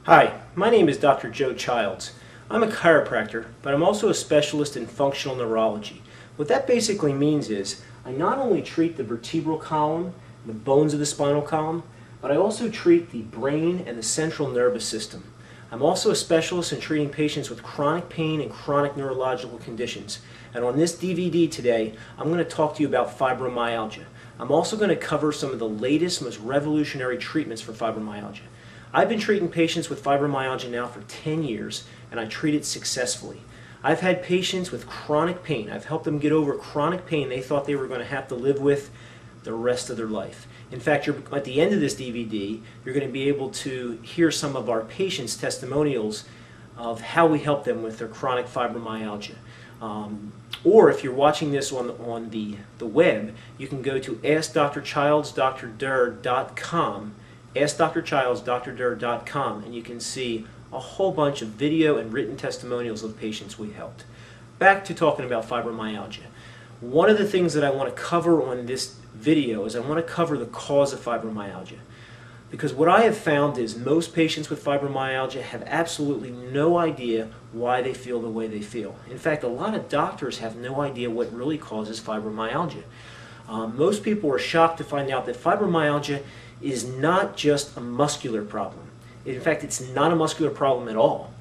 Hi, my name is Dr. Joe Childs. I'm a chiropractor, but I'm also a specialist in functional neurology. What that basically means is I not only treat the vertebral column, the bones of the spinal column, but I also treat the brain and the central nervous system. I'm also a specialist in treating patients with chronic pain and chronic neurological conditions. And on this DVD today, I'm going to talk to you about fibromyalgia. I'm also going to cover some of the latest, most revolutionary treatments for fibromyalgia. I've been treating patients with fibromyalgia now for 10 years, and I treat it successfully. I've had patients with chronic pain. I've helped them get over chronic pain they thought they were going to have to live with the rest of their life. In fact, at the end of this DVD, you're going to be able to hear some of our patients' testimonials of how we help them with their chronic fibromyalgia. Or if you're watching this on the web, you can go to AskDrChildsDrDurr.com, AskDrChildsDrDurr.com, and you can see a whole bunch of video and written testimonials of patients we helped. Back to talking about fibromyalgia. One of the things that I want to cover on this video is I want to cover the cause of fibromyalgia. Because what I have found is most patients with fibromyalgia have absolutely no idea why they feel the way they feel. In fact, a lot of doctors have no idea what really causes fibromyalgia. Most people are shocked to find out that fibromyalgia is not just a muscular problem. In fact, it's not a muscular problem at all.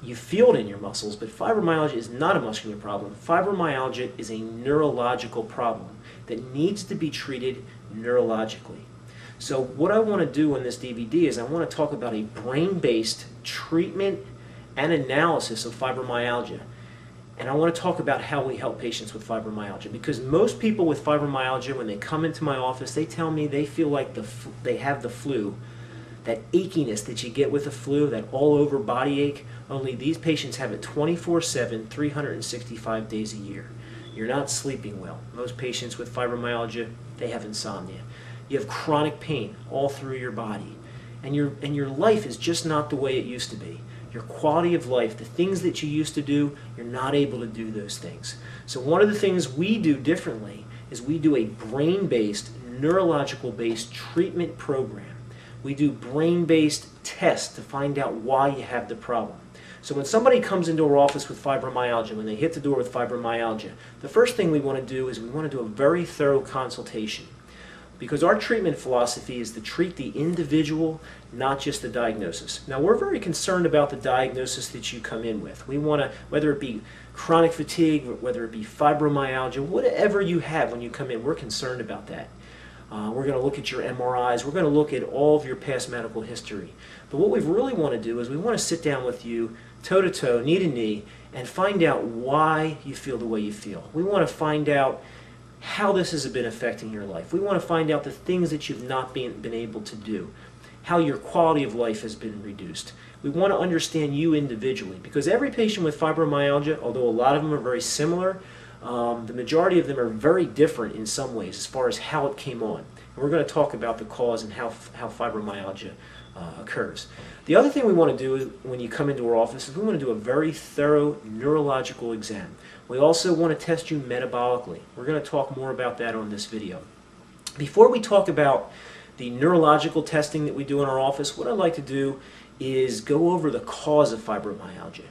You feel it in your muscles, but fibromyalgia is not a muscular problem. Fibromyalgia is a neurological problem that needs to be treated neurologically. So what I want to do in this DVD is I want to talk about a brain-based treatment and analysis of fibromyalgia. And I want to talk about how we help patients with fibromyalgia, because most people with fibromyalgia, when they come into my office, they tell me they feel like they have the flu, that achiness that you get with the flu, that all-over body ache, only these patients have it 24/7, 365 days a year. You're not sleeping well. Most patients with fibromyalgia, they have insomnia. You have chronic pain all through your body, and your life is just not the way it used to be. Your quality of life, the things that you used to do, you're not able to do those things. So one of the things we do differently is we do a brain-based, neurological-based treatment program. We do brain-based tests to find out why you have the problem. So when somebody comes into our office with fibromyalgia, when they hit the door with fibromyalgia, the first thing we want to do is we want to do a very thorough consultation. Because our treatment philosophy is to treat the individual, not just the diagnosis. Now, we're very concerned about the diagnosis that you come in with. We want to, whether it be chronic fatigue, whether it be fibromyalgia, whatever you have when you come in, we're concerned about that. We're going to look at your MRIs. We're going to look at all of your past medical history. But what we really want to do is we want to sit down with you toe-to-toe, knee-to-knee, and find out why you feel the way you feel. We want to find out how this has been affecting your life. We want to find out the things that you've not been able to do, how your quality of life has been reduced. We want to understand you individually, because every patient with fibromyalgia, although a lot of them are very similar, the majority of them are very different in some ways as far as how it came on. And we're going to talk about the cause and how fibromyalgia occurs. The other thing we want to do is, when you come into our office, is we want to do a very thorough neurological exam. We also want to test you metabolically. We're going to talk more about that on this video. Before we talk about the neurological testing that we do in our office, what I'd like to do is go over the cause of fibromyalgia.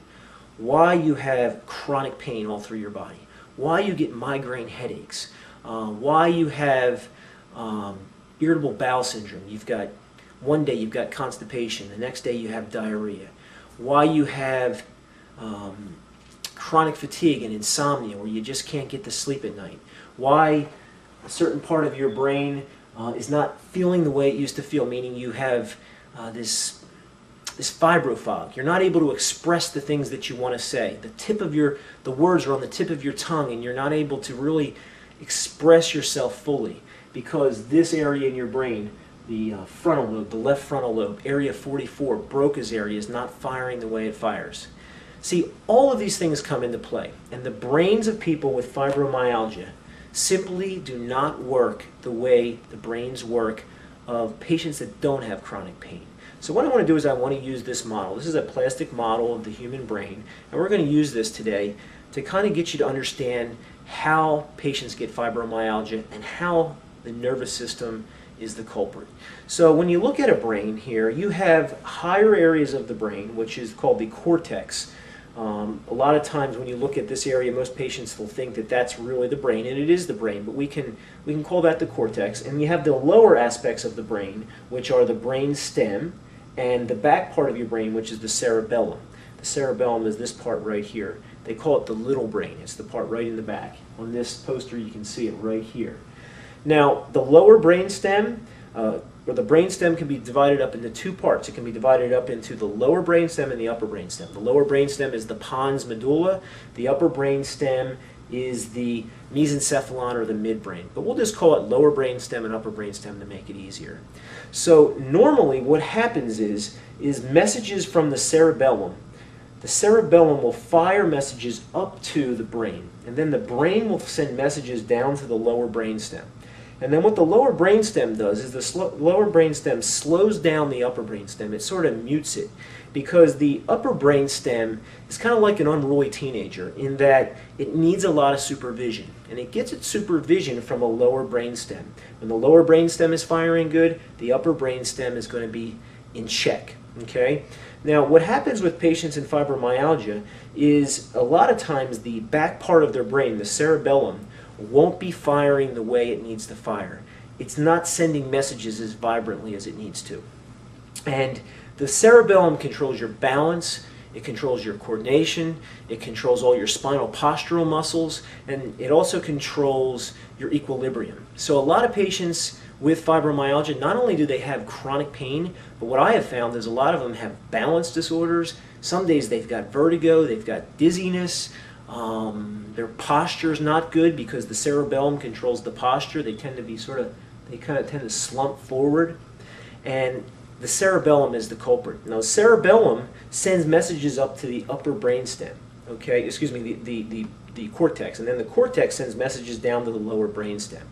Why you have chronic pain all through your body. Why you get migraine headaches. Why you have irritable bowel syndrome. One day you've got constipation, the next day you have diarrhea. Why you have chronic fatigue and insomnia, where you just can't get to sleep at night. Why a certain part of your brain is not feeling the way it used to feel, meaning you have this fibrofog. You're not able to express the things that you want to say. The words are on the tip of your tongue, and you're not able to really express yourself fully, because this area in your brain, the frontal lobe, the left frontal lobe, area 44, Broca's area, is not firing the way it fires. See, all of these things come into play, and the brains of people with fibromyalgia simply do not work the way the brains work of patients that don't have chronic pain. So what I want to do is I want to use this model. This is a plastic model of the human brain, and we're going to use this today to kind of get you to understand how patients get fibromyalgia and how the nervous system is the culprit. So when you look at a brain here, you have higher areas of the brain, which is called the cortex. A lot of times when you look at this area, most patients will think that that's really the brain, and it is the brain, but we can call that the cortex. And you have the lower aspects of the brain, which are the brain stem, and the back part of your brain, which is the cerebellum. The cerebellum is this part right here. They call it the little brain. It's the part right in the back. On this poster, you can see it right here. Now, the lower brain stem, or the brain stem, can be divided up into two parts. It can be divided up into the lower brain stem and the upper brain stem. The lower brain stem is the pons medulla. The upper brain stem is the mesencephalon, or the midbrain. But we'll just call it lower brain stem and upper brain stem to make it easier. So normally what happens is messages from the cerebellum will fire messages up to the brain, and then the brain will send messages down to the lower brain stem. And then what the lower brain stem does is the lower brain stem slows down the upper brain stem. It sort of mutes it, because the upper brain stem is kind of like an unruly teenager in that it needs a lot of supervision. And it gets its supervision from a lower brain stem. When the lower brain stem is firing good, the upper brain stem is going to be in check. Okay? Now, what happens with patients in fibromyalgia is a lot of times the back part of their brain, the cerebellum, won't be firing the way it needs to fire. It's not sending messages as vibrantly as it needs to. And the cerebellum controls your balance, it controls your coordination, it controls all your spinal postural muscles, and it also controls your equilibrium. So a lot of patients with fibromyalgia, not only do they have chronic pain, but what I have found is a lot of them have balance disorders. Some days they've got vertigo, they've got dizziness, their posture is not good because the cerebellum controls the posture. They tend to be they kind of tend to slump forward, and the cerebellum is the culprit. Now, the cerebellum sends messages up to the upper brainstem. Okay, excuse me, the cortex, and then the cortex sends messages down to the lower brainstem.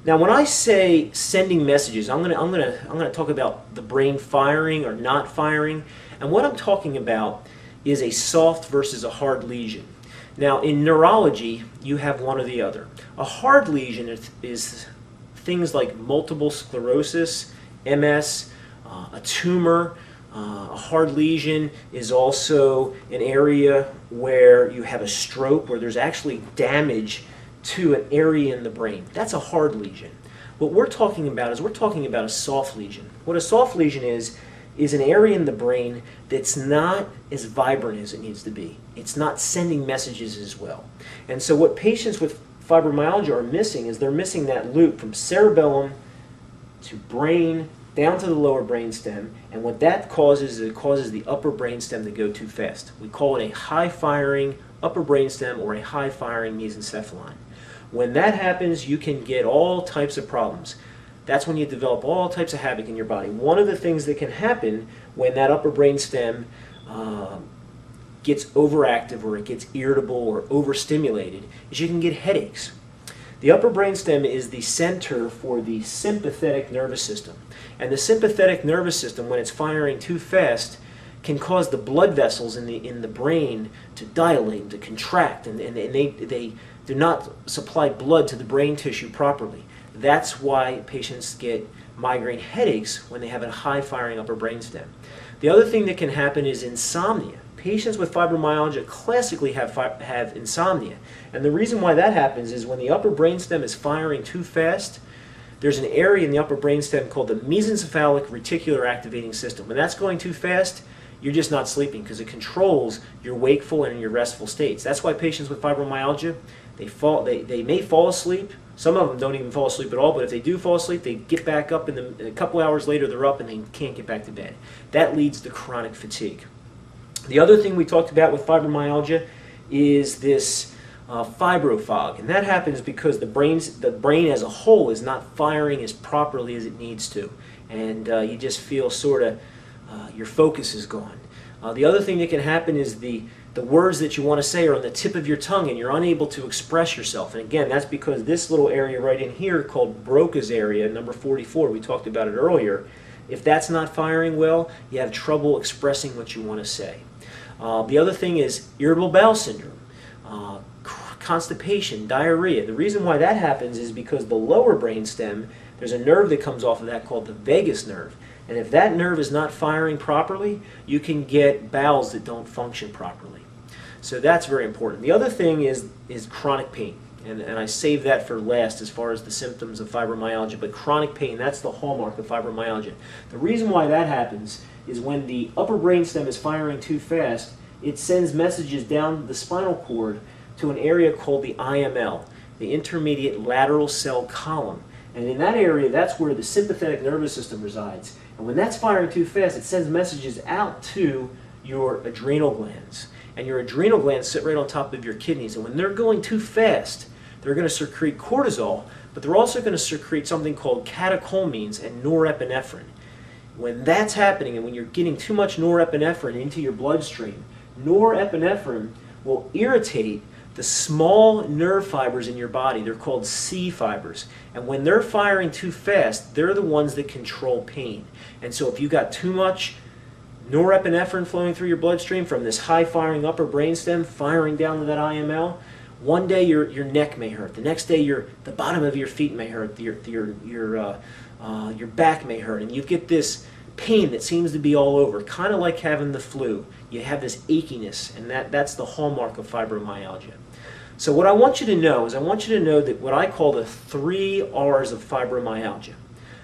Now, when I say sending messages, I'm gonna talk about the brain firing or not firing, and what I'm talking about is a soft versus a hard lesion. Now, in neurology, you have one or the other. A hard lesion is things like multiple sclerosis, MS, a tumor. A hard lesion is also an area where you have a stroke, where there's actually damage to an area in the brain. That's a hard lesion. What we're talking about is a soft lesion. What a soft lesion is an area in the brain that's not as vibrant as it needs to be. It's not sending messages as well. And so what patients with fibromyalgia are missing is they're missing that loop from cerebellum to brain down to the lower brainstem, and what that causes is it causes the upper brainstem to go too fast. We call it a high-firing upper brainstem or a high-firing mesencephalon. When that happens, you can get all types of problems. That's when you develop all types of havoc in your body. One of the things that can happen when that upper brainstem gets overactive, or it gets irritable or overstimulated, is you can get headaches. The upper brainstem is the center for the sympathetic nervous system. And the sympathetic nervous system, when it's firing too fast, can cause the blood vessels in the brain to dilate, to contract, and they do not supply blood to the brain tissue properly. That's why patients get migraine headaches when they have a high-firing upper brainstem. The other thing that can happen is insomnia. Patients with fibromyalgia classically have insomnia. And the reason why that happens is when the upper brainstem is firing too fast, there's an area in the upper brainstem called the mesencephalic reticular activating system. When that's going too fast, you're just not sleeping, because it controls your wakeful and your restful states. That's why patients with fibromyalgia, they may fall asleep. Some of them don't even fall asleep at all, but if they do fall asleep, they get back up, and a couple hours later they're up and they can't get back to bed. That leads to chronic fatigue. The other thing we talked about with fibromyalgia is this fibrofog, and that happens because the brain as a whole is not firing as properly as it needs to, and you just feel sort of your focus is gone. The other thing that can happen is the words that you want to say are on the tip of your tongue, and you're unable to express yourself. And again, that's because this little area right in here called Broca's area, number 44, we talked about it earlier. If that's not firing well, you have trouble expressing what you want to say. The other thing is irritable bowel syndrome. constipation, diarrhea. The reason why that happens is because the lower brainstem, there's a nerve that comes off of that called the vagus nerve. And if that nerve is not firing properly, you can get bowels that don't function properly. So that's very important. The other thing is chronic pain. And I save that for last as far as the symptoms of fibromyalgia. But chronic pain, that's the hallmark of fibromyalgia. The reason why that happens is when the upper brainstem is firing too fast, it sends messages down the spinal cord to an area called the IML, the intermediate lateral cell column. And in that area, that's where the sympathetic nervous system resides. And when that's firing too fast, it sends messages out to your adrenal glands. And your adrenal glands sit right on top of your kidneys. And when they're going too fast, they're going to secrete cortisol, but they're also going to secrete something called catecholamines and norepinephrine. When that's happening, and when you're getting too much norepinephrine into your bloodstream, norepinephrine will irritate the small nerve fibers in your body. They're called C fibers. And when they're firing too fast, they're the ones that control pain. And so if you got too much norepinephrine flowing through your bloodstream from this high-firing upper brainstem firing down to that IML, one day your neck may hurt. The next day the bottom of your feet may hurt. Your back may hurt. And you get this pain that seems to be all over, kind of like having the flu. You have this achiness, and that's the hallmark of fibromyalgia. So what I want you to know is I want you to know that what I call the 3 R's of fibromyalgia.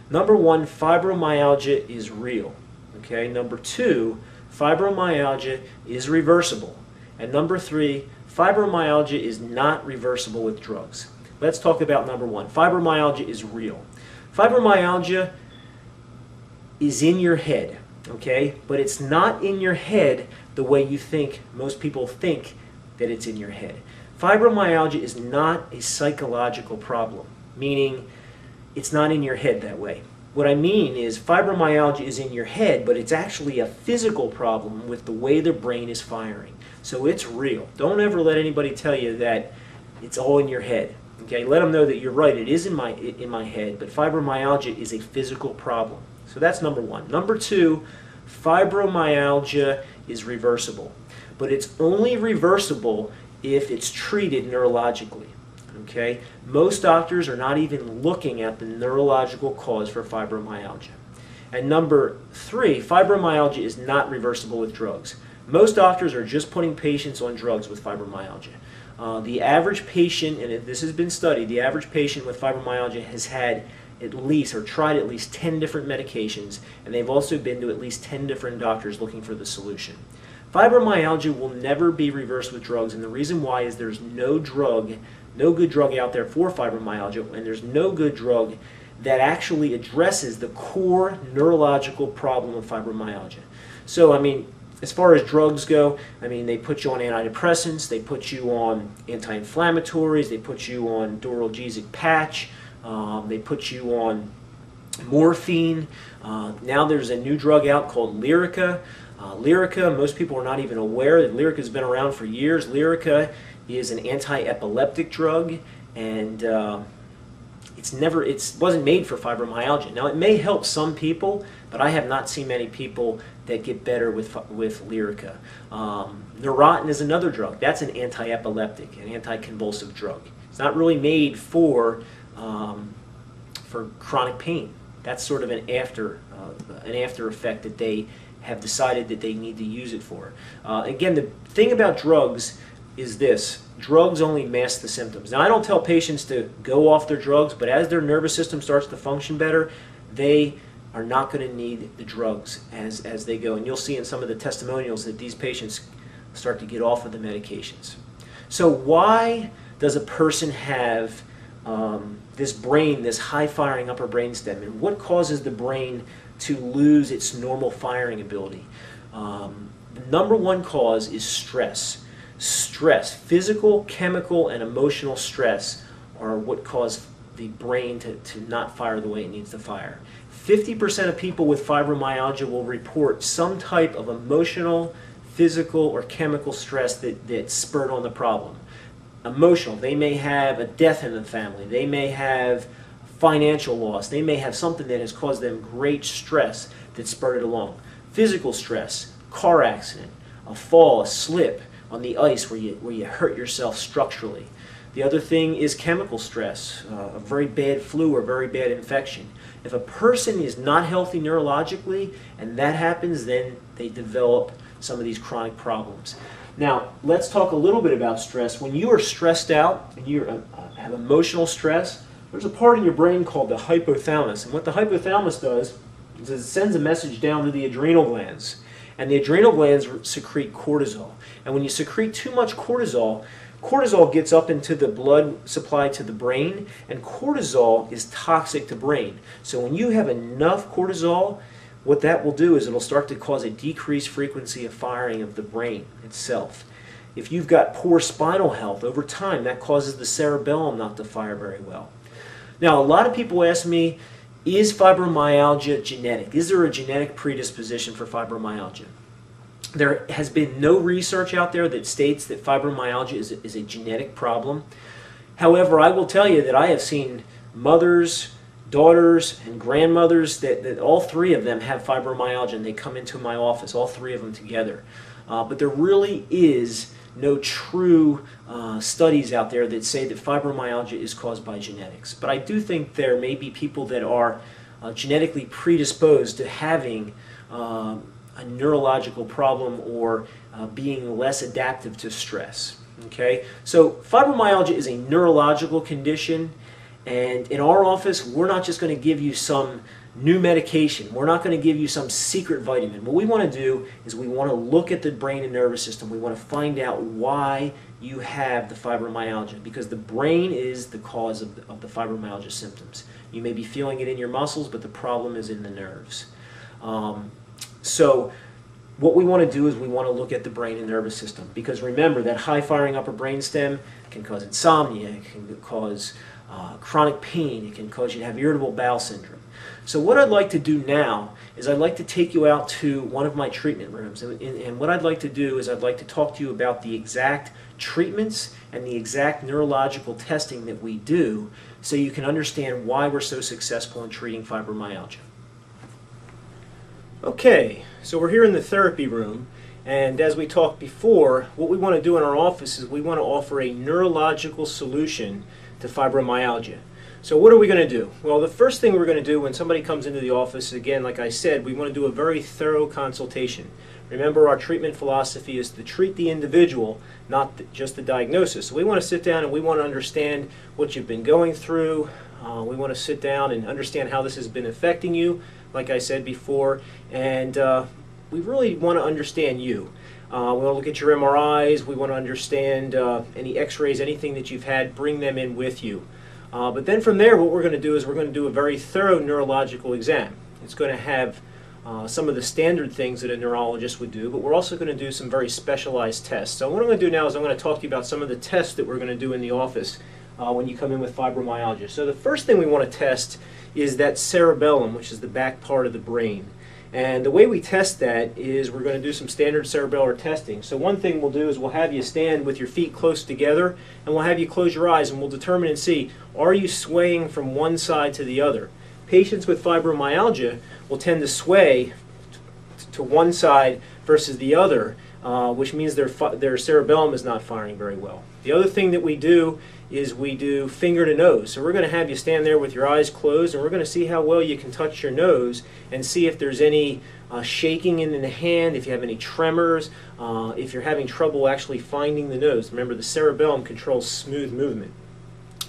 Number 1, fibromyalgia is real. Okay. Number 2, fibromyalgia is reversible. And number 3, fibromyalgia is not reversible with drugs. Let's talk about number 1. Fibromyalgia is real. Fibromyalgia is in your head, okay? But it's not in your head the way you think most people think that it's in your head. Fibromyalgia is not a psychological problem, meaning it's not in your head that way. What I mean is fibromyalgia is in your head, but it's actually a physical problem with the way the brain is firing. So it's real. Don't ever let anybody tell you that it's all in your head. Okay? Let them know that you're right. It is in my head, but fibromyalgia is a physical problem. So that's number 1. Number 2, fibromyalgia is reversible, but it's only reversible if it's treated neurologically. Okay? Most doctors are not even looking at the neurological cause for fibromyalgia. And number 3, fibromyalgia is not reversible with drugs. Most doctors are just putting patients on drugs with fibromyalgia. The average patient, and this has been studied, the average patient with fibromyalgia has had at least, or tried at least 10 different medications, and they've also been to at least 10 different doctors looking for the solution. Fibromyalgia will never be reversed with drugs, and the reason why is there's no good drug out there for fibromyalgia, and there's no good drug that actually addresses the core neurological problem of fibromyalgia. So, I mean, as far as drugs go, I mean, they put you on antidepressants, they put you on anti-inflammatories, they put you on duralgesic patch, they put you on morphine. Now there's a new drug out called Lyrica. Lyrica, most people are not even aware that Lyrica has been around for years. Lyrica is an anti-epileptic drug, and it wasn't made for fibromyalgia. Now it may help some people, but I have not seen many people that get better with Lyrica. Neurontin is another drug. That's an anti-epileptic, an anti-convulsive drug. It's not really made for chronic pain. That's sort of an after effect that they have decided that they need to use it for. Again, the thing about drugs is this: drugs only mask the symptoms. Now, I don't tell patients to go off their drugs, but as their nervous system starts to function better, they are not going to need the drugs as they go. And you'll see in some of the testimonials that these patients start to get off of the medications. So why does a person have this brain, this high-firing upper brainstem, and what causes the brain to lose its normal firing ability? The number 1 cause is stress. Stress, physical, chemical, and emotional stress are what cause the brain to not fire the way it needs to fire. 50% of people with fibromyalgia will report some type of emotional, physical, or chemical stress that spurred on the problem. Emotional, they may have a death in the family, they may have financial loss, they may have something that has caused them great stress that spurred it along. Physical stress, car accident, a fall, a slip on the ice where you hurt yourself structurally. The other thing is chemical stress, a very bad flu or very bad infection. If a person is not healthy neurologically and that happens, then they develop some of these chronic problems. Now, let's talk a little bit about stress. When you are stressed out and you have emotional stress, there's a part in your brain called the hypothalamus. And what the hypothalamus does is it sends a message down to the adrenal glands. And the adrenal glands secrete cortisol. And when you secrete too much cortisol, cortisol gets up into the blood supply to the brain, and cortisol is toxic to brain. So when you have enough cortisol, what that will do is it'll start to cause a decreased frequency of firing of the brain itself. If you've got poor spinal health, over time that causes the cerebellum not to fire very well. Now, a lot of people ask me, is fibromyalgia genetic? Is there a genetic predisposition for fibromyalgia? There has been no research out there that states that fibromyalgia is a genetic problem. However, I will tell you that I have seen mothers, daughters, and grandmothers that all three of them have fibromyalgia, and they come into my office, all three of them together. But there really is no true studies out there that say that fibromyalgia is caused by genetics. But I do think there may be people that are genetically predisposed to having a neurological problem or being less adaptive to stress. Okay? So fibromyalgia is a neurological condition, and in our office we're not just going to give you some new medication. We're not going to give you some secret vitamin. What we want to do is we want to look at the brain and nervous system. We want to find out why you have the fibromyalgia, because the brain is the cause of the fibromyalgia symptoms. You may be feeling it in your muscles, but the problem is in the nerves. So what we want to do is we want to look at the brain and nervous system, because remember that high firing upper brainstem can cause insomnia, it can cause chronic pain, it can cause you to have irritable bowel syndrome. So what I'd like to do now is I'd like to take you out to one of my treatment rooms, and what I'd like to do is I'd like to talk to you about the exact treatments and the exact neurological testing that we do, so you can understand why we're so successful in treating fibromyalgia. Okay, so we're here in the therapy room, and as we talked before, what we want to do in our office is we want to offer a neurological solution to fibromyalgia. So what are we going to do? Well, the first thing we're going to do when somebody comes into the office, again, like I said, we want to do a very thorough consultation. Remember, our treatment philosophy is to treat the individual, not just the diagnosis. So we want to sit down and we want to understand what you've been going through. We want to sit down and understand how this has been affecting you, like I said before, and we really want to understand you. We want to look at your MRIs, we want to understand any x-rays, anything that you've had, bring them in with you. But then from there, what we're going to do is we're going to do a very thorough neurological exam. It's going to have some of the standard things that a neurologist would do, but we're also going to do some very specialized tests. So what I'm going to do now is I'm going to talk to you about some of the tests that we're going to do in the office when you come in with fibromyalgia. So the first thing we want to test is that cerebellum, which is the back part of the brain. And the way we test that is we're going to do some standard cerebellar testing. So one thing we'll do is we'll have you stand with your feet close together, and we'll have you close your eyes, and we'll determine and see, are you swaying from one side to the other? Patients with fibromyalgia will tend to sway to one side versus the other, which means their cerebellum is not firing very well. The other thing that we do is we do finger to nose. So we're going to have you stand there with your eyes closed, and we're going to see how well you can touch your nose and see if there's any shaking in the hand, if you have any tremors, if you're having trouble actually finding the nose. Remember, the cerebellum controls smooth movement.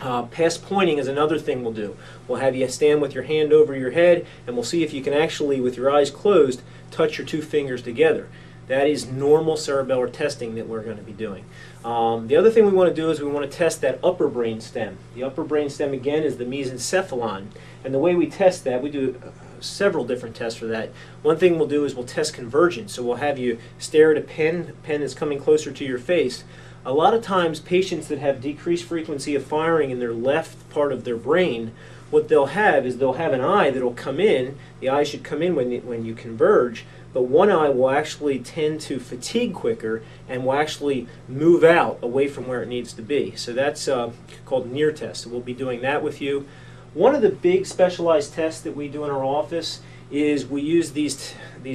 Past pointing is another thing we'll do. We'll have you stand with your hand over your head, and we'll see if you can actually, with your eyes closed, touch your two fingers together. That is normal cerebellar testing that we're going to be doing. The other thing we want to do is we want to test that upper brain stem. The upper brain stem, again, is the mesencephalon. And the way we test that, we do several different tests for that. One thing we'll do is we'll test convergence. So we'll have you stare at a pen that's coming closer to your face. A lot of times, patients that have decreased frequency of firing in their left part of their brain, what they'll have is they'll have an eye that'll come in. The eye should come in when you converge, but one eye will actually tend to fatigue quicker and will actually move out away from where it needs to be. So that's called near test. So we'll be doing that with you. One of the big specialized tests that we do in our office is we use these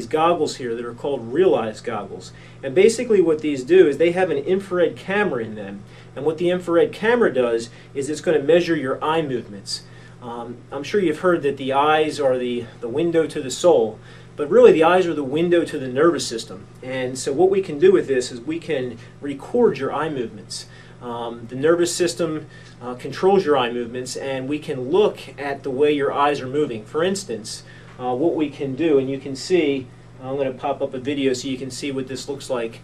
goggles here that are called Realize goggles. And basically what these do is they have an infrared camera in them. And what the infrared camera does is it's going to measure your eye movements. I'm sure you've heard that the eyes are the window to the soul, but really the eyes are the window to the nervous system. And so what we can do with this is we can record your eye movements. The nervous system controls your eye movements, and we can look at the way your eyes are moving. For instance, what we can do, and you can see, I'm going to pop up a video so you can see what this looks like.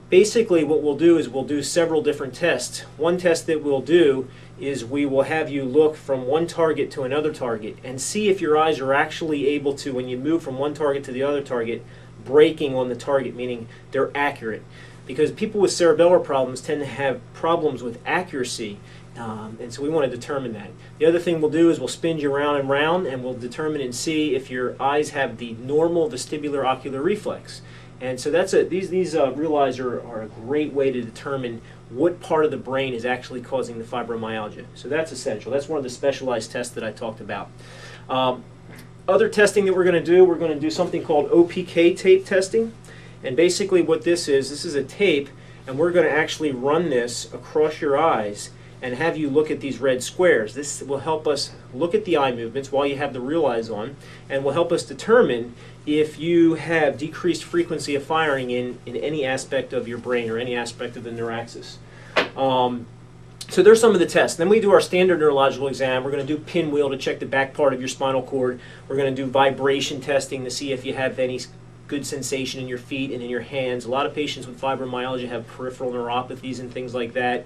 Basically what we'll do is we'll do several different tests. One test that we'll do is we will have you look from one target to another target and see if your eyes are actually able to, when you move from one target to the other target, breaking on the target, meaning they're accurate. Because people with cerebellar problems tend to have problems with accuracy, and so we want to determine that. The other thing we'll do is we'll spin you round and round, and we'll determine and see if your eyes have the normal vestibular ocular reflex. And so that's these real eyes are a great way to determine what part of the brain is actually causing the fibromyalgia. So that's essential. That's one of the specialized tests that I talked about. Other testing that we're going to do something called OPK tape testing. And basically what this is a tape, and we're going to actually run this across your eyes and have you look at these red squares. This will help us look at the eye movements while you have the real eyes on, and will help us determine if you have decreased frequency of firing in any aspect of your brain or any aspect of the neuraxis. So there's some of the tests. Then we do our standard neurological exam. We're going to do pinwheel to check the back part of your spinal cord. We're going to do vibration testing to see if you have any good sensation in your feet and in your hands. A lot of patients with fibromyalgia have peripheral neuropathies and things like that.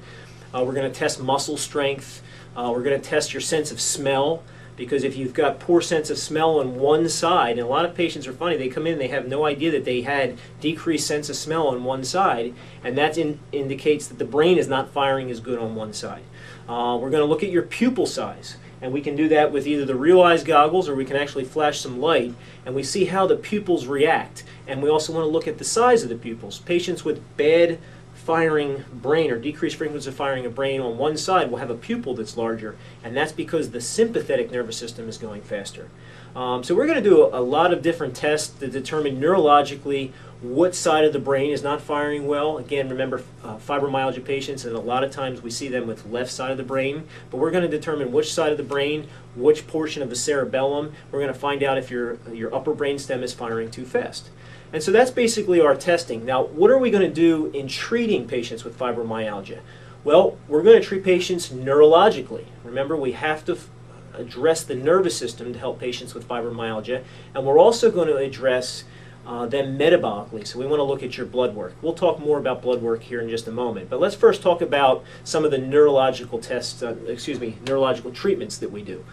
We're going to test muscle strength. We're going to test your sense of smell, because if you've got poor sense of smell on one side, and a lot of patients are funny, they come in and they have no idea that they had decreased sense of smell on one side, and that indicates that the brain is not firing as good on one side. We're going to look at your pupil size, and we can do that with either the real eyes goggles, or we can actually flash some light, and we see how the pupils react. And we also want to look at the size of the pupils. Patients with bad firing brain or decreased frequency of firing a brain on one side will have a pupil that's larger, and that's because the sympathetic nervous system is going faster. So we're going to do a lot of different tests to determine neurologically what side of the brain is not firing well. Again, remember fibromyalgia patients, and a lot of times we see them with left side of the brain, but we're going to determine which side of the brain, which portion of the cerebellum. We're going to find out if your upper brain stem is firing too fast. And so that's basically our testing. Now, what are we going to do in treating patients with fibromyalgia? Well, we're going to treat patients neurologically. Remember, we have to address the nervous system to help patients with fibromyalgia, and we're also going to address them metabolically. So we want to look at your blood work. We'll talk more about blood work here in just a moment, but let's first talk about some of the neurological tests, neurological treatments that we do.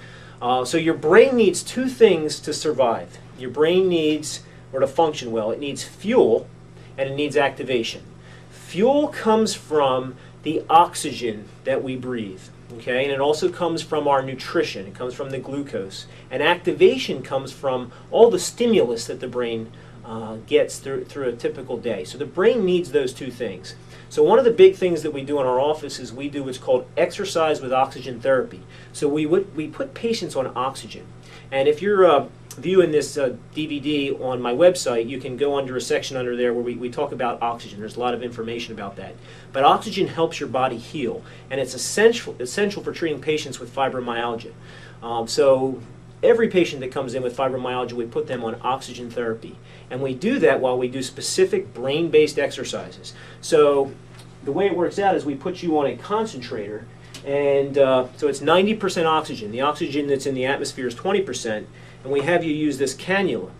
So your brain needs two things to survive. Your brain needs, or to function well, it needs fuel and it needs activation. Fuel comes from the oxygen that we breathe, okay, and it also comes from our nutrition. It comes from the glucose. And activation comes from all the stimulus that the brain gets through a typical day. So the brain needs those two things. So one of the big things that we do in our office is we do what's called exercise with oxygen therapy. So we put patients on oxygen. And if you're viewing this DVD on my website, you can go under a section under there where we talk about oxygen. There's a lot of information about that. But oxygen helps your body heal, and it's essential for treating patients with fibromyalgia. So every patient that comes in with fibromyalgia, we put them on oxygen therapy. And we do that while we do specific brain-based exercises. So the way it works out is we put you on a concentrator, and so it's 90% oxygen. The oxygen that's in the atmosphere is 20%, and we have you use this cannula.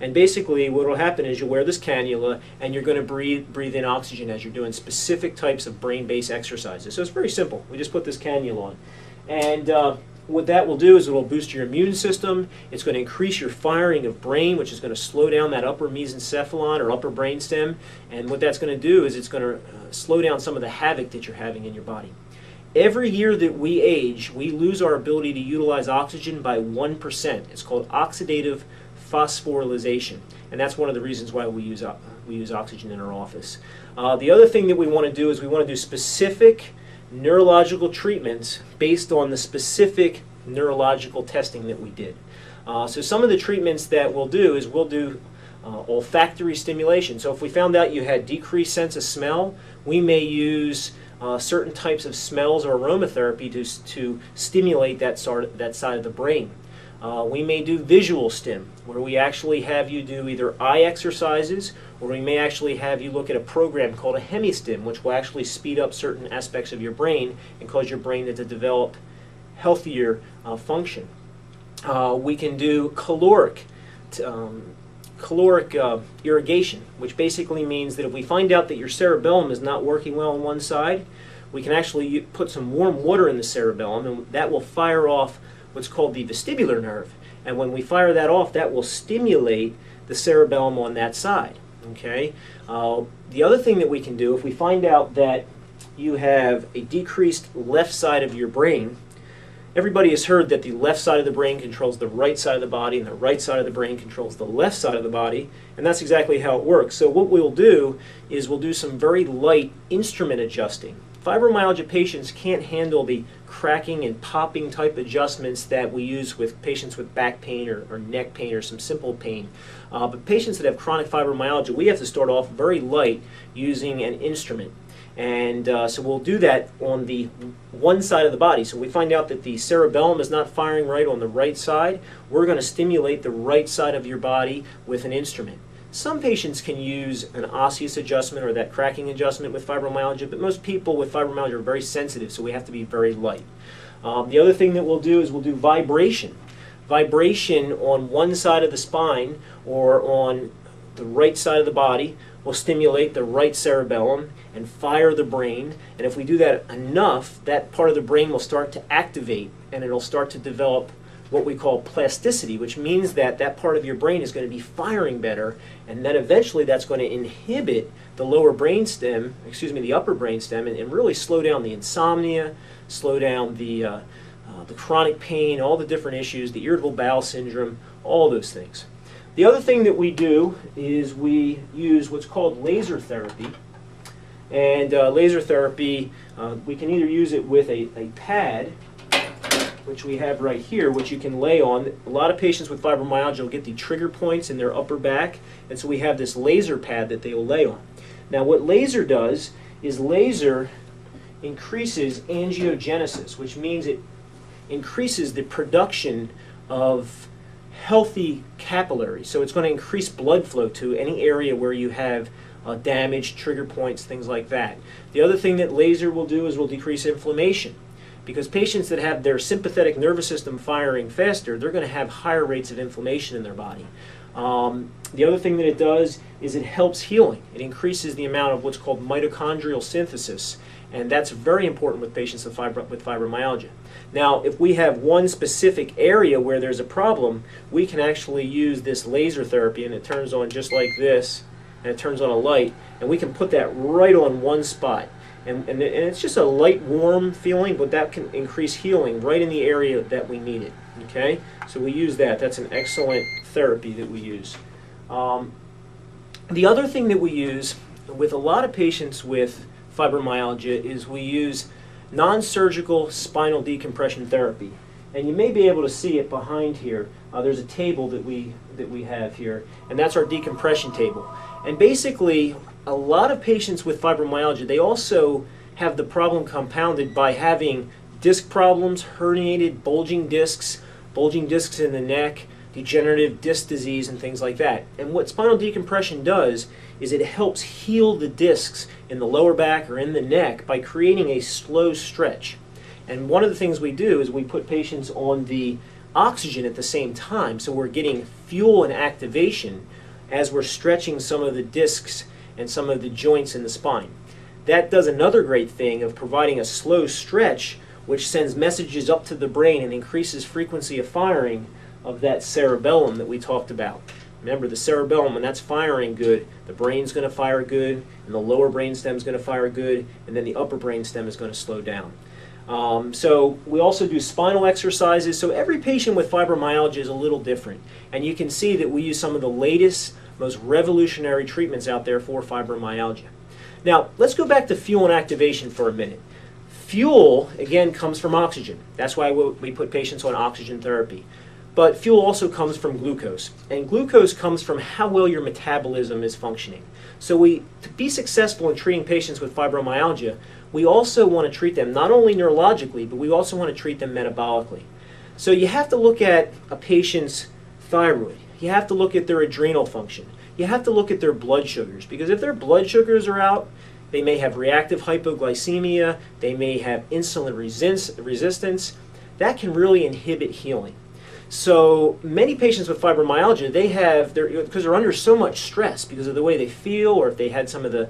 And basically what will happen is you'll wear this cannula, and you're going to breathe in oxygen as you're doing specific types of brain-based exercises. So it's very simple. We just put this cannula on. And what that will do is it will boost your immune system. It's going to increase your firing of brain, which is going to slow down that upper mesencephalon or upper brainstem. And what that's going to do is it's going to slow down some of the havoc that you're having in your body. Every year that we age, we lose our ability to utilize oxygen by 1%. It's called oxidative phosphorylation, and that's one of the reasons why we use oxygen in our office. The other thing that we want to do is we want to do specific neurological treatments based on the specific neurological testing that we did. So some of the treatments that we'll do is we'll do olfactory stimulation. So if we found out you had decreased sense of smell, we may use certain types of smells or aromatherapy to stimulate that side of the brain. We may do visual stim, where we actually have you do either eye exercises, or we may actually have you look at a program called a hemistim, which will actually speed up certain aspects of your brain and cause your brain to develop healthier function. We can do caloric irrigation, which basically means that if we find out that your cerebellum is not working well on one side, we can actually put some warm water in the cerebellum, and that will fire off what's called the vestibular nerve. And when we fire that off, that will stimulate the cerebellum on that side. Okay. The other thing that we can do, if we find out that you have a decreased left side of your brain, everybody has heard that the left side of the brain controls the right side of the body, and the right side of the brain controls the left side of the body, and that's exactly how it works. So what we'll do is we'll do some very light instrument adjusting. Fibromyalgia patients can't handle the cracking and popping type adjustments that we use with patients with back pain or neck pain or some simple pain. But patients that have chronic fibromyalgia, we have to start off very light using an instrument. And so we'll do that on the one side of the body. So we find out that the cerebellum is not firing right on the right side, we're going to stimulate the right side of your body with an instrument. Some patients can use an osseous adjustment or that cracking adjustment with fibromyalgia, but most people with fibromyalgia are very sensitive, so we have to be very light. The other thing that we'll do is we'll do vibration. Vibration on one side of the spine or on the right side of the body will stimulate the right cerebellum and fire the brain, and if we do that enough, that part of the brain will start to activate and it'll start to develop what we call plasticity, which means that that part of your brain is going to be firing better, and then eventually that's going to inhibit the lower brainstem, the upper brainstem, and really slow down the insomnia, slow down the chronic pain, all the different issues, the irritable bowel syndrome, all those things. The other thing that we do is we use what's called laser therapy. And laser therapy, we can either use it with a pad, which we have right here, which you can lay on. A lot of patients with fibromyalgia will get the trigger points in their upper back, and so we have this laser pad that they will lay on. Now what laser does is laser increases angiogenesis, which means it increases the production of healthy capillaries. So it's going to increase blood flow to any area where you have damage, trigger points, things like that. The other thing that laser will do is will decrease inflammation. Because patients that have their sympathetic nervous system firing faster, they're going to have higher rates of inflammation in their body. The other thing that it does is it helps healing. It increases the amount of what's called mitochondrial synthesis, and that's very important with patients with fibromyalgia. Now, if we have one specific area where there's a problem, we can actually use this laser therapy, and it turns on just like this, and it turns on a light, and we can put that right on one spot. And it's just a light, warm feeling, but that can increase healing right in the area that we need it. Okay? So we use that. That's an excellent therapy that we use. The other thing that we use with a lot of patients with fibromyalgia is we use non-surgical spinal decompression therapy. And you may be able to see it behind here. There's a table that we have here, and that's our decompression table. And basically, a lot of patients with fibromyalgia, they also have the problem compounded by having disc problems, herniated, bulging discs in the neck, degenerative disc disease, and things like that. And what spinal decompression does is it helps heal the discs in the lower back or in the neck by creating a slow stretch. And one of the things we do is we put patients on the oxygen at the same time, so we're getting fuel and activation as we're stretching some of the discs and some of the joints in the spine. That does another great thing of providing a slow stretch, which sends messages up to the brain and increases frequency of firing of that cerebellum that we talked about. Remember, the cerebellum, when that's firing good, the brain's going to fire good, and the lower brainstem is going to fire good, and then the upper brainstem is going to slow down. So we also do spinal exercises. So every patient with fibromyalgia is a little different. And you can see that we use some of the latest, most revolutionary treatments out there for fibromyalgia. Now, let's go back to fuel and activation for a minute. Fuel, again, comes from oxygen. That's why we put patients on oxygen therapy. But fuel also comes from glucose. And glucose comes from how well your metabolism is functioning. So to be successful in treating patients with fibromyalgia, we also want to treat them not only neurologically, but we also want to treat them metabolically. So you have to look at a patient's thyroid. You have to look at their adrenal function. You have to look at their blood sugars, because if their blood sugars are out, they may have reactive hypoglycemia, they may have insulin resistance. That can really inhibit healing. So many patients with fibromyalgia, because they're under so much stress because of the way they feel, or if they had some of the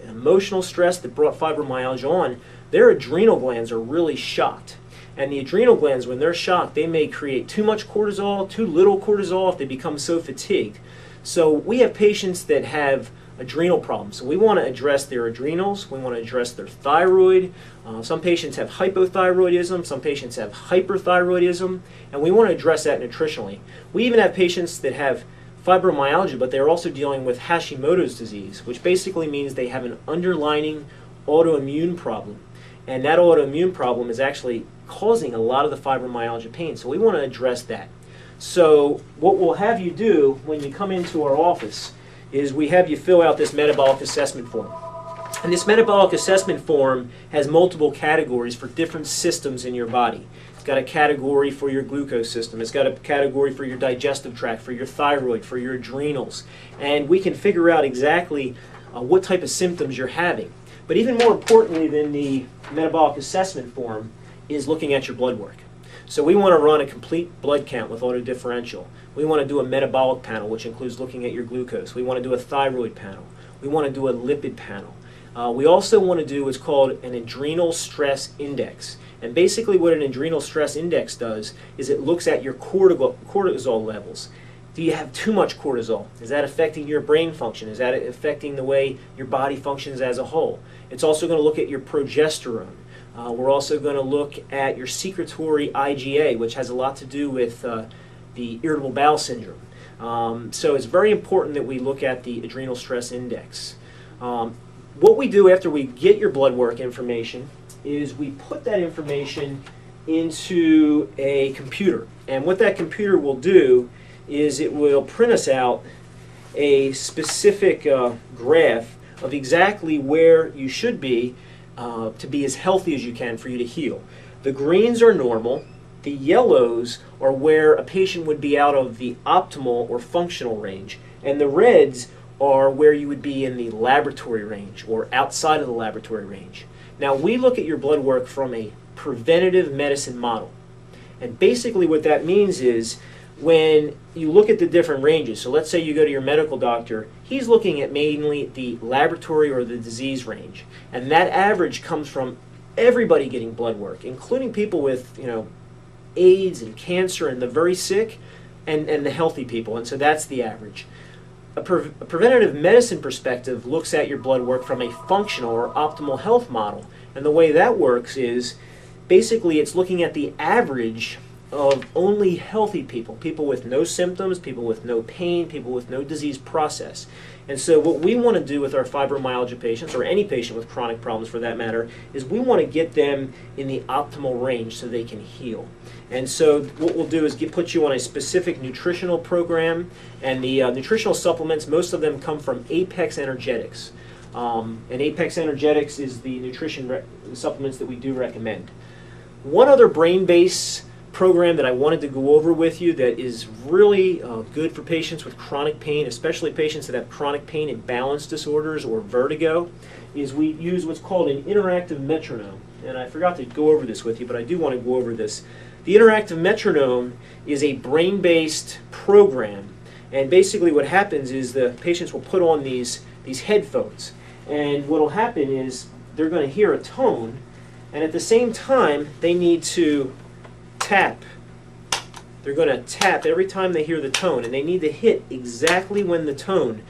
emotional stress that brought fibromyalgia on, their adrenal glands are really shocked. And the adrenal glands, when they're shocked, they may create too much cortisol, too little cortisol if they become so fatigued. So we have patients that have adrenal problems. So we want to address their adrenals, we want to address their thyroid. Some patients have hypothyroidism, some patients have hyperthyroidism, and we want to address that nutritionally. We even have patients that have fibromyalgia, but they're also dealing with Hashimoto's disease, which basically means they have an underlying autoimmune problem. And that autoimmune problem is actually causing a lot of the fibromyalgia pain. So we want to address that. So what we'll have you do when you come into our office is we have you fill out this metabolic assessment form. And this metabolic assessment form has multiple categories for different systems in your body. It's got a category for your glucose system. It's got a category for your digestive tract, for your thyroid, for your adrenals. And we can figure out exactly what type of symptoms you're having. But even more importantly than the metabolic assessment form is looking at your blood work. So we want to run a complete blood count with autodifferential. We want to do a metabolic panel, which includes looking at your glucose. We want to do a thyroid panel. We want to do a lipid panel. We also want to do what's called an adrenal stress index. And basically what an adrenal stress index does is it looks at your cortisol levels. Do you have too much cortisol? Is that affecting your brain function? Is that affecting the way your body functions as a whole? It's also going to look at your progesterone. We're also going to look at your secretory IgA, which has a lot to do with the irritable bowel syndrome. So it's very important that we look at the adrenal stress index. What we do after we get your blood work information is we put that information into a computer. And what that computer will do is it will print us out a specific graph of exactly where you should be to be as healthy as you can for you to heal. The greens are normal. The yellows are where a patient would be out of the optimal or functional range. And the reds are where you would be in the laboratory range or outside of the laboratory range. Now we look at your blood work from a preventative medicine model. And basically what that means is when you look at the different ranges, so let's say you go to your medical doctor, he's looking at mainly the laboratory or the disease range. And that average comes from everybody getting blood work, including people with, AIDS and cancer and the very sick and the healthy people. And so that's the average. A preventative medicine perspective looks at your blood work from a functional or optimal health model. And the way that works is basically it's looking at the average of only healthy people, people with no symptoms, people with no pain, people with no disease process. And so what we want to do with our fibromyalgia patients, or any patient with chronic problems for that matter, is we want to get them in the optimal range so they can heal. And so what we'll do is put you on a specific nutritional program, and the nutritional supplements, most of them come from Apex Energetics. And Apex Energetics is the nutrition supplements that we do recommend. One other brain-based program that I wanted to go over with you that is really good for patients with chronic pain, especially patients that have chronic pain and balance disorders or vertigo, is we use what's called an interactive metronome. And I forgot to go over this with you, but I do want to go over this. The interactive metronome is a brain-based program, and basically what happens is the patients will put on these headphones, and what will happen is they're going to hear a tone, and at the same time they need to tap. They're going to tap every time they hear the tone, and they need to hit exactly when the tone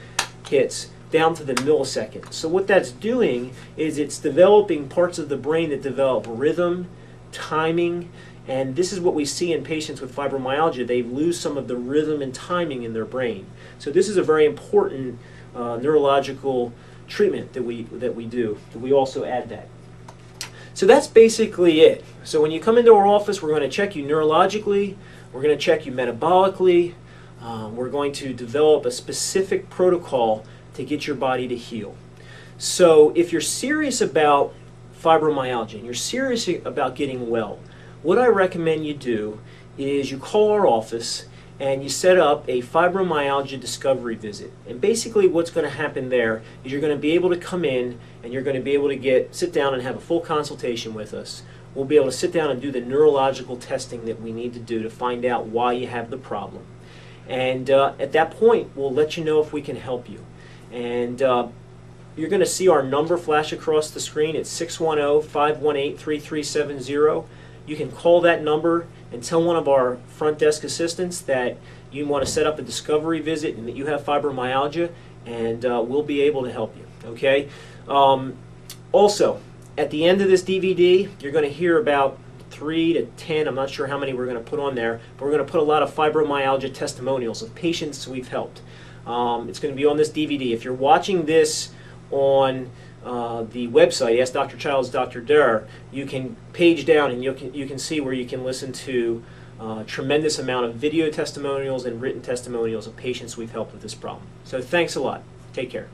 hits, down to the millisecond. So what that's doing is it's developing parts of the brain that develop rhythm, timing, and this is what we see in patients with fibromyalgia. They lose some of the rhythm and timing in their brain. So this is a very important neurological treatment that we do. We also add that. So that's basically it. So when you come into our office, we're going to check you neurologically, we're going to check you metabolically, we're going to develop a specific protocol to get your body to heal. So if you're serious about fibromyalgia and you're serious about getting well, what I recommend you do is you call our office and you set up a fibromyalgia discovery visit. And basically what's going to happen there is you're going to be able to come in and you're going to be able to sit down and have a full consultation with us. We'll be able to sit down and do the neurological testing that we need to do to find out why you have the problem. And at that point, we'll let you know if we can help you. And you're going to see our number flash across the screen. It's 610-518-3370. You can call that number and tell one of our front desk assistants that you want to set up a discovery visit and that you have fibromyalgia, and we'll be able to help you. Okay? Also, at the end of this DVD, you're going to hear about 3 to 10, I'm not sure how many we're going to put on there, but we're going to put a lot of fibromyalgia testimonials of patients we've helped. It's going to be on this DVD. If you're watching this on the website, Ask Dr. Childs, Dr. Durr, you can page down and you can see where you can listen to a tremendous amount of video testimonials and written testimonials of patients we've helped with this problem. So thanks a lot. Take care.